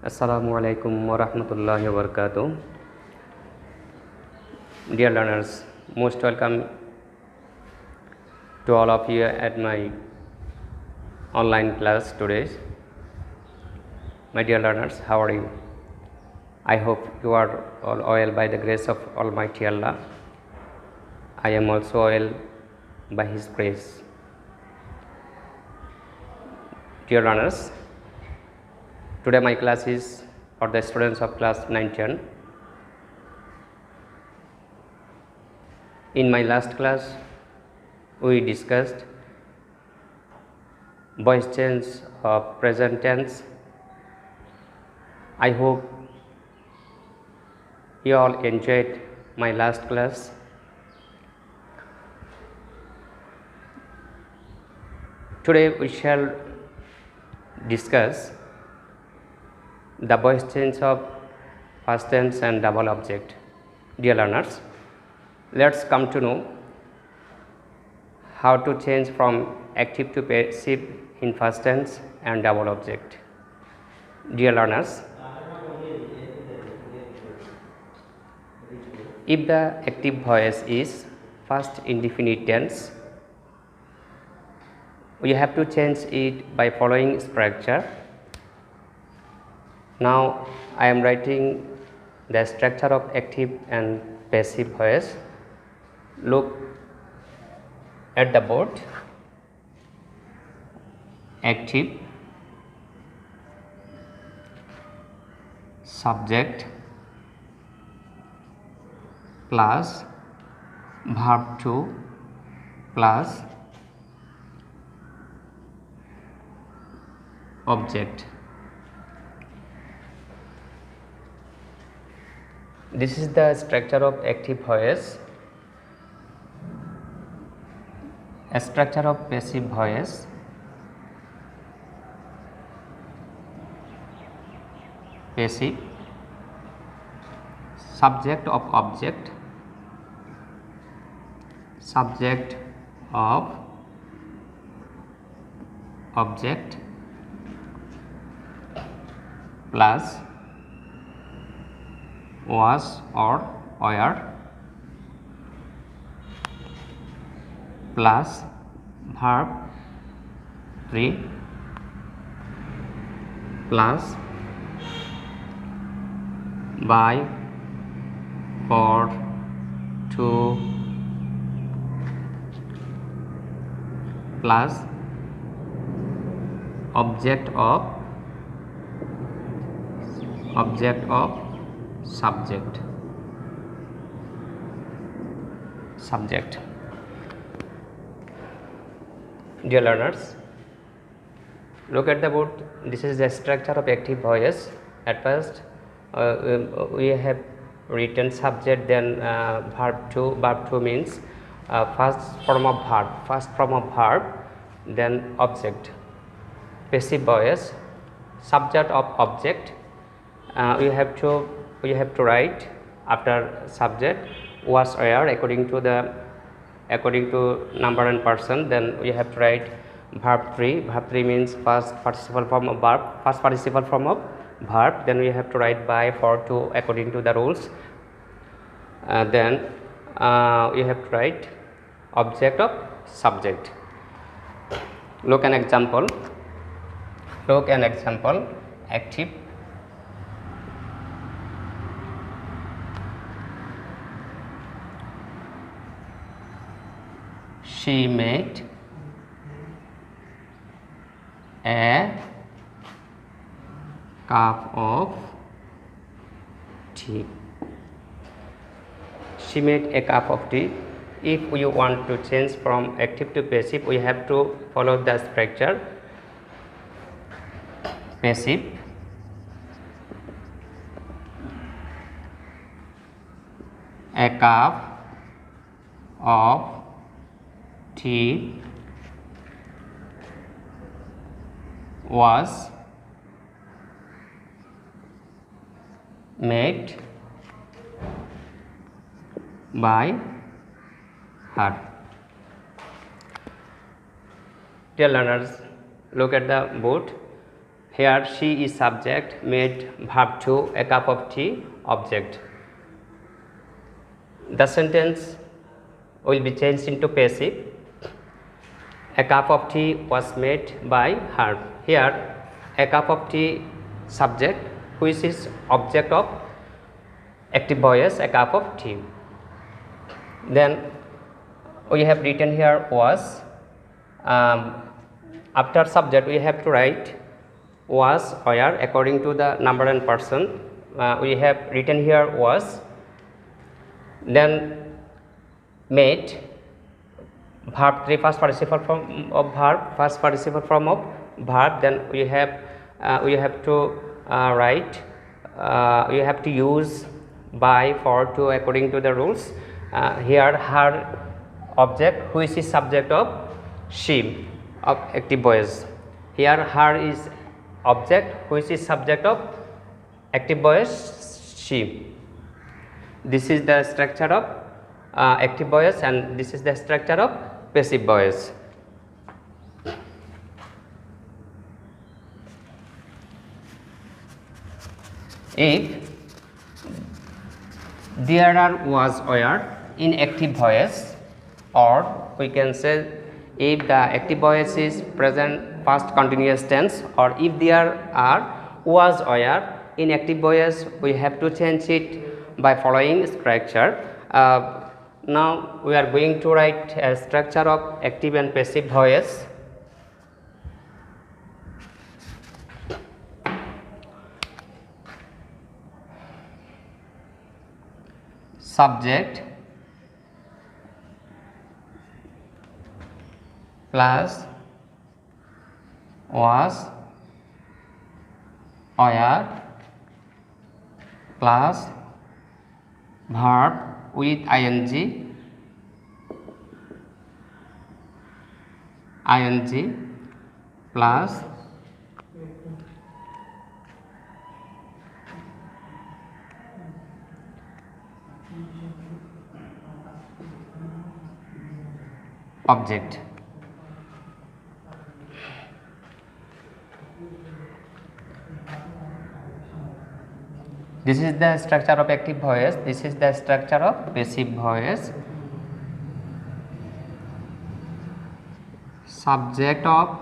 Assalamualaikum warahmatullahi wabarakatuh. Dear learners, most welcome to all of you at my online class today. My dear learners, how are you? I hope you are all well by the grace of Almighty Allah. I am also well by His grace. Dear learners, today my class is for the students of class 9-10. In my last class, we discussed voice change of present tense. I hope you all enjoyed my last class. Today we shall discuss the voice change of past tense and double object. Dear learners, let's come to know how to change from active to passive in past tense and double object. Dear learners, if the active voice is past indefinite tense, we have to change it by following structure. Now I am writing the structure of active and passive voice. Look at the board. Active, subject plus verb to plus object. This is the structure of active voice. A structure of passive voice. Passive, subject of object, subject of object plus was or were plus verb 3 plus by, for, to plus object of subject. Dear learners, look at the board. This is the structure of active voice. At first we have written subject, then verb to means first form of verb, then object. Passive voice, subject of object. We have to write after subject was where according to number and person. Then we have to write verb 3. Verb 3 means first participle form of verb. Then we have to write by, for, to according to the rules. Then we have to write object of subject. Look an example. Active, she made a cup of tea. She made a cup of tea. If we want to change from active to passive, we have to follow the structure. Passive, a cup of tea was made by her. Dear learners, look at the board. Here she is subject, made verb to a cup of tea object. The sentence will be changed into passive. A cup of tea was made by her. Here a cup of tea subject, which is object of active voice, a cup of tea. Then we have written here was. After subject we have to write was, where according to the number and person. We have written here was. Then made, verb 3 first participle form of verb, first participle form of verb. Then we have to write, you have to use by, for, to according to the rules. Here her object, which is subject of she of active voice. Here her is object, which is subject of active voice she. This is the structure of active voice, and this is the structure of passive voice. If there are was, where in active voice, or we can say if the active voice is present past continuous tense, or if there are was, where in active voice, we have to change it by following structure. Now we are going to write a structure of active and passive voice. Subject plus was, where plus verb with ing plus object. This is the structure of active voice, this is the structure of passive voice. Subject of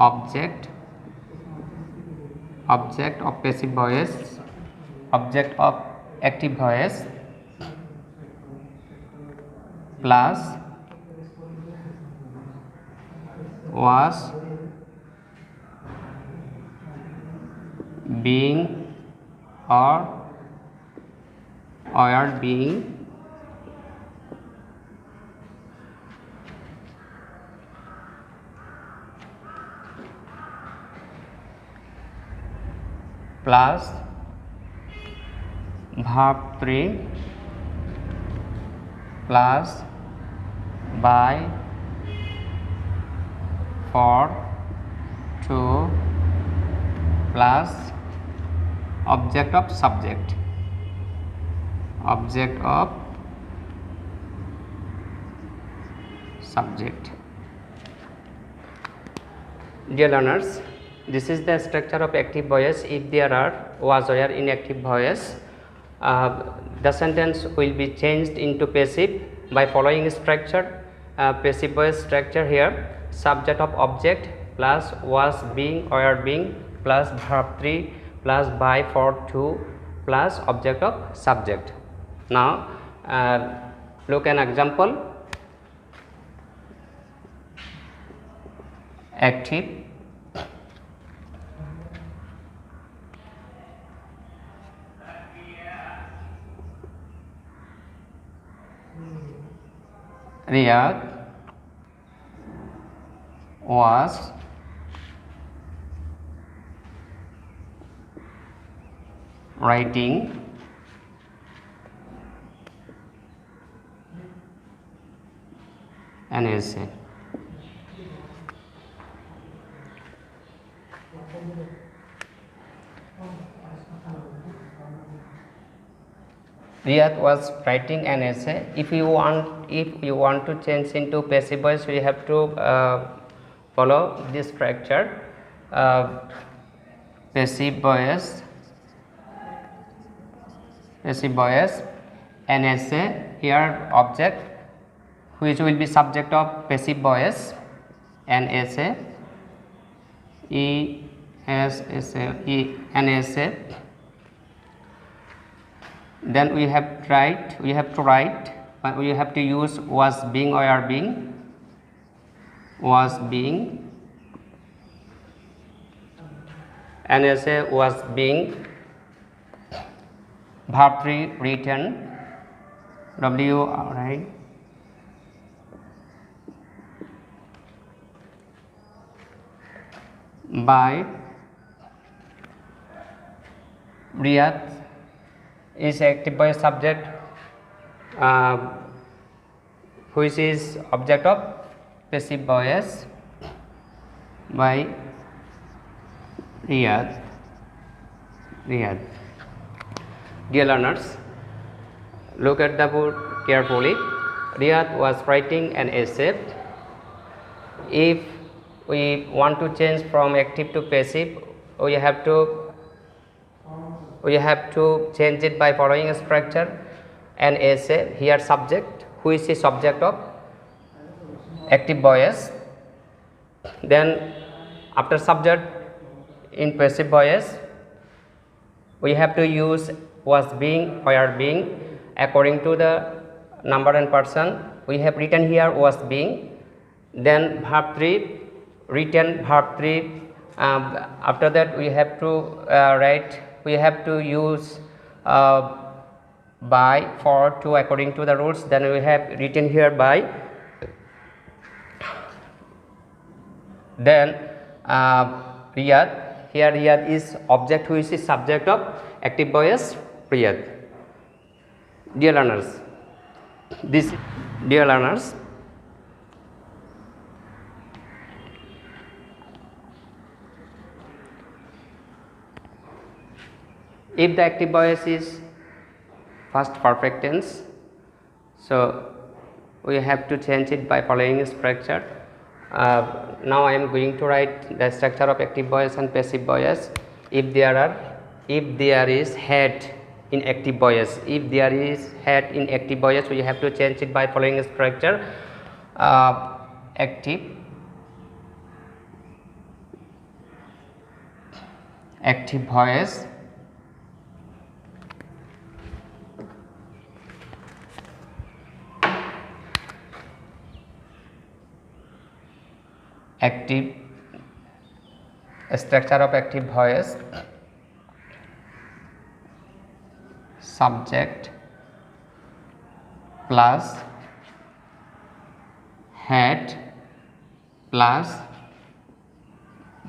object of passive voice, object of active voice plus was, being, or being plus verb 3 plus by, for, to plus object of subject, Dear learners, this is the structure of active voice. If there are was, where in active voice, the sentence will be changed into passive by following structure. Passive voice structure here: subject of object plus was, being, or being plus verb 3 plus by, for, to plus object of subject. Now look an example. Active Riyadh was writing an essay. Riyad was writing an essay. If you want to change into passive voice, we have to follow this structure. Passive voice, an essay. Here object, which will be subject of passive voice, an essay, an essay. Then we have to write, but we have to use was being or are being. Was being, an essay was being, verb 3 written, W, right, by Riyad is active voice subject, which is object of passive voice by Riyad. Dear learners, look at the board carefully. Riyad was writing an essay. If we want to change from active to passive, we have to change it by following a structure. An essay, here subject, who is the subject of active voice. Then after subject in passive voice, we have to use was being or are being according to the number and person. We have written here was being. Then verb 3 written, verb 3. After that we have to write. We have to use by, for, to according to the rules. Then we have written here by. Then Riyad, here Riyad is object, who is the subject of active voice Riyad. Dear learners, if the active voice is past perfect tense, so we have to change it by following a structure. Now I am going to write the structure of active voice and passive voice. If there is head in active voice, we have to change it by following a structure. Active voice, active structure of active voice, subject plus head plus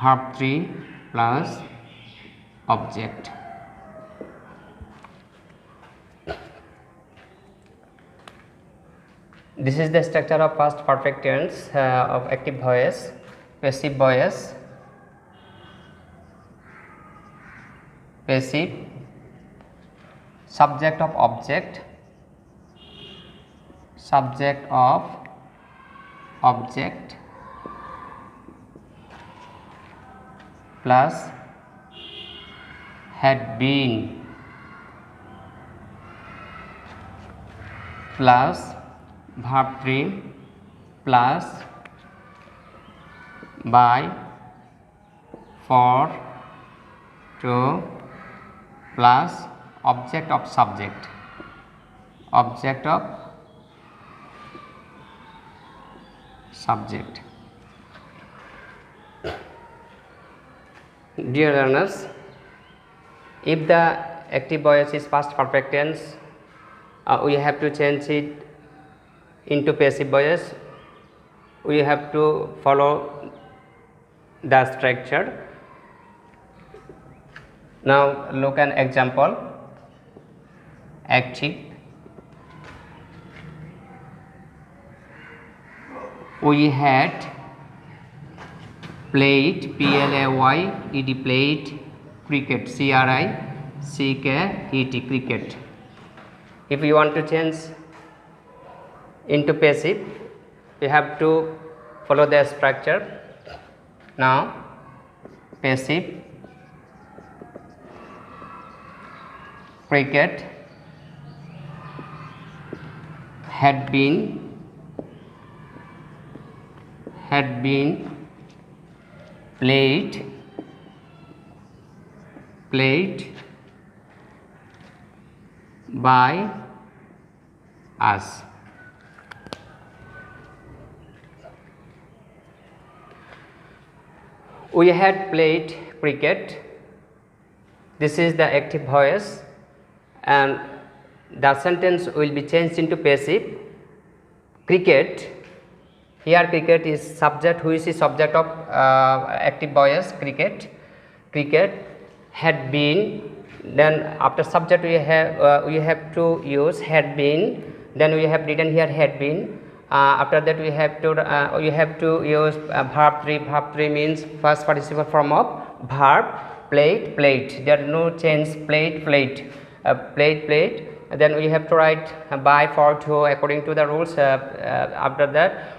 verb 3 plus object. This is the structure of past perfect tense of active voice. Passive voice, passive, subject of object, plus had been plus verb 3 plus by, for, to plus object of subject, Dear learners, if the active voice is past perfect tense, we have to change it into passive voice. We have to follow the structure. Now look an example. Active, we had played, played, played cricket, cricket. If you want to change into passive, you have to follow the structure. Now passive, cricket had been played by us. We had played cricket. This is the active voice, and the sentence will be changed into passive. Cricket, here cricket is subject, who is the subject of active voice cricket. Cricket had been, then after subject we have to use had been, then we have written here had been. After that we have to use verb 3. Verb 3 means first participle form of verb. Played, there is no change. Played, played. Then we have to write by, for, to, according to the rules. After that,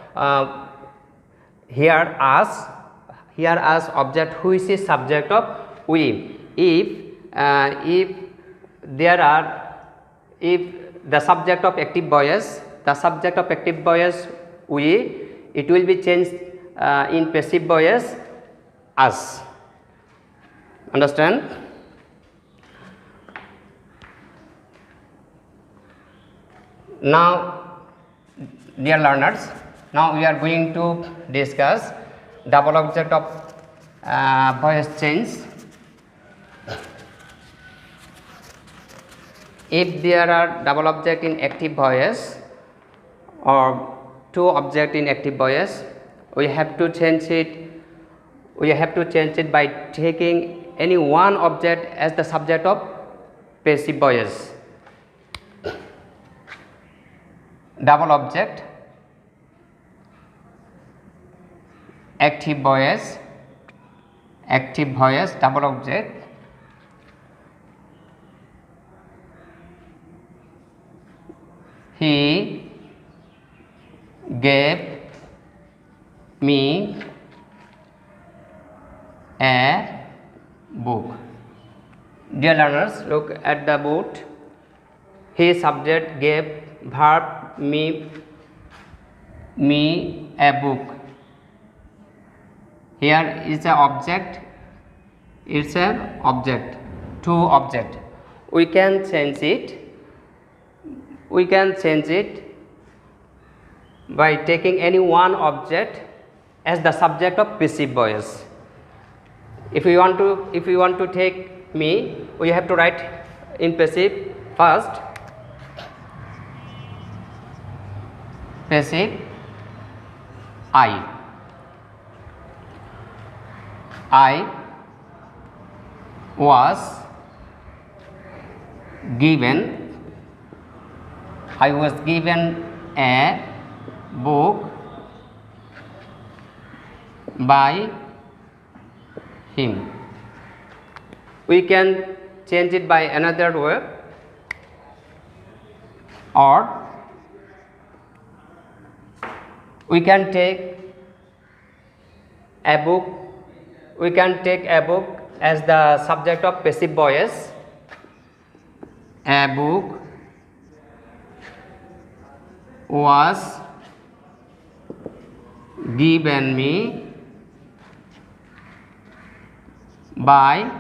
here as object, who is the subject of we. If the subject of active voice, we, it will be changed in passive voice us. Understand? Now, dear learners, now we are going to discuss double object of voice change. If there are double object in active voice or two object in active voice, we have to change it by taking any one object as the subject of passive voice. Double object, active voice, double object. He gave me a book. Dear learners, look at the book. His subject gave, verb me a book. Here is a object. It's an object. Two object. We can change it by taking any one object as the subject of passive voice. If we want to take me, we have to write in passive first. Passive, I was given a book by him. We can change it by another word, or we can take a book as the subject of passive voice. A book was given me by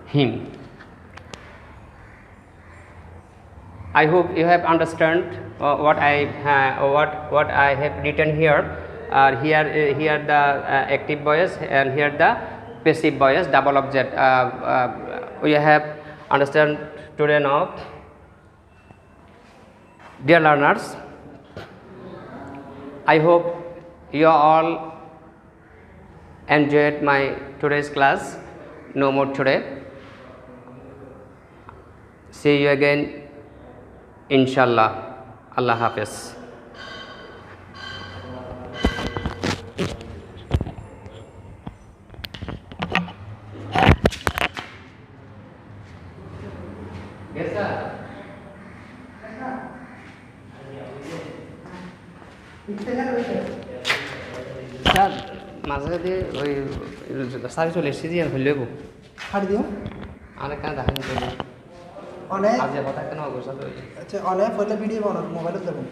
him. I hope you have understood what I have written here. Here the active voice, and here the passive voice, double object. We have understand today now. Dear learners, I hope you all enjoyed my today's class. No more today. See you again, inshallah. Allah Hafiz. Sir মাঝে দিয়ে ওই সারি চলে এসেছি দিয়ে হইলে ছাড়ি দিও অনেক কেন দেখেন চলে অনেক আজ কথা কেন অবস্থা আচ্ছা অনেক হলে ভিডিও বানাও মোবাইলে দেবেন